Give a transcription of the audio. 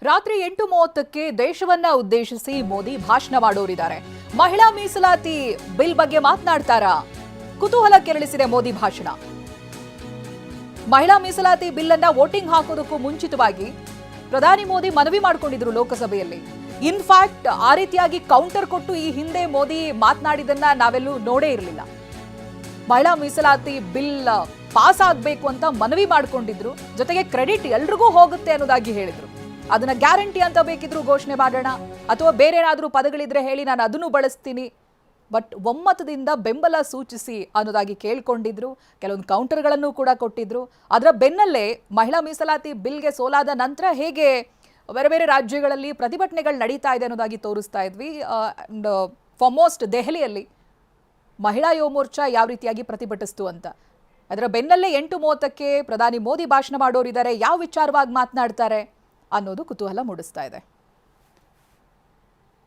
ರಾತ್ರಿ 8:30ಕ್ಕೆ ದೇಶವನ್ನ ಉದ್ದೇಶಿಸಿ ಮೋದಿ ಭಾಷಣ ಮಾಡೋರಿದ್ದಾರೆ. ಮಹಿಳಾ ಮೀಸಲಾತಿ ಬಿಲ್ ಬಗ್ಗೆ ಮಾತನಾಡ್ತಾರಾ? ಕುತೂಹಲ ಕೆರಳಿಸಿದೆ ಮೋದಿ ಭಾಷಣ. ಮಹಿಳಾ ಮೀಸಲಾತಿ ಬಿಲ್ ಅನ್ನ ವೋಟಿಂಗ್ ಹಾಕೋದಕ್ಕೂ ಮುಂಚಿತವಾಗಿ ಪ್ರಧಾನಿ ಮೋದಿ ಮನವಿ ಮಾಡಿಕೊಂಡಿದ್ರು ಲೋಕಸಭೆಯಲ್ಲಿ. ಇನ್ಫ್ಯಾಕ್ಟ್ ಆ ರೀತಿಯಾಗಿ ಕೌಂಟರ್ ಕೊಟ್ಟು ಈ ಹಿಂದೆ ಮೋದಿ ಮಾತನಾಡಿದನ್ನ ನಾವೆಲ್ಲೂ ನೋಡೇ ಇರಲಿಲ್ಲ. ಮಹಿಳಾ ಮೀಸಲಾತಿ ಬಿಲ್ ಪಾಸ್ ಆಗಬೇಕು ಅಂತ ಮನವಿ ಮಾಡಿಕೊಂಡಿದ್ರು. ಜೊತೆಗೆ ಕ್ರೆಡಿಟ್ ಎಲ್ರಿಗೂ ಹೋಗುತ್ತೆ ಅನ್ನೋದಾಗಿ ಹೇಳಿದ್ರು. ಅದನ್ನ ಗ್ಯಾರಂಟಿ ಅಂತ ಬೇಕಿದ್ರು ಘೋಷಣೆ ಮಾಡೋಣ, ಅಥವಾ ಬೇರೆ ಏನಾದರೂ ಪದಗಳಿದ್ರೆ ಹೇಳಿ, ನಾನು ಅದನ್ನು ಬಳಸ್ತೀನಿ, ಬಟ್ ಒಮ್ಮತದಿಂದ ಬೆಂಬಲ ಸೂಚಿಸಿ ಅನ್ನೋದಾಗಿ ಕೇಳ್ಕೊಂಡಿದ್ರು. ಕೆಲವೊಂದು ಕೌಂಟರ್ಗಳನ್ನು ಕೂಡ ಕೊಟ್ಟಿದ್ರು. ಅದರ ಬೆನ್ನಲ್ಲೇ ಮಹಿಳಾ ಮೀಸಲಾತಿ ಬಿಲ್ಗೆ ಸೋಲಾದ ನಂತರ ಹೇಗೆ ಬೇರೆ ಬೇರೆ ರಾಜ್ಯಗಳಲ್ಲಿ ಪ್ರತಿಭಟನೆಗಳು ನಡೀತಾ ಇದೆ ಅನ್ನೋದಾಗಿ ತೋರಿಸ್ತಾ ಇದ್ವಿ. ಫಾರ್ಮೋಸ್ಟ್ ದೆಹಲಿಯಲ್ಲಿ ಮಹಿಳಾ ಯುವ ಮೋರ್ಚಾ ಯಾವ ರೀತಿಯಾಗಿ ಪ್ರತಿಭಟಿಸ್ತು ಅಂತ. ಅದರ ಬೆನ್ನಲ್ಲೇ 8:30ಕ್ಕೆ ಪ್ರಧಾನಿ ಮೋದಿ ಭಾಷಣ ಮಾಡೋರಿದ್ದಾರೆ. ಯಾವ ವಿಚಾರವಾಗಿ ಮಾತನಾಡ್ತಾರೆ ಅನ್ನೋದು ಕುತೂಹಲ ಮೂಡಿಸ್ತಾ ಇದೆ.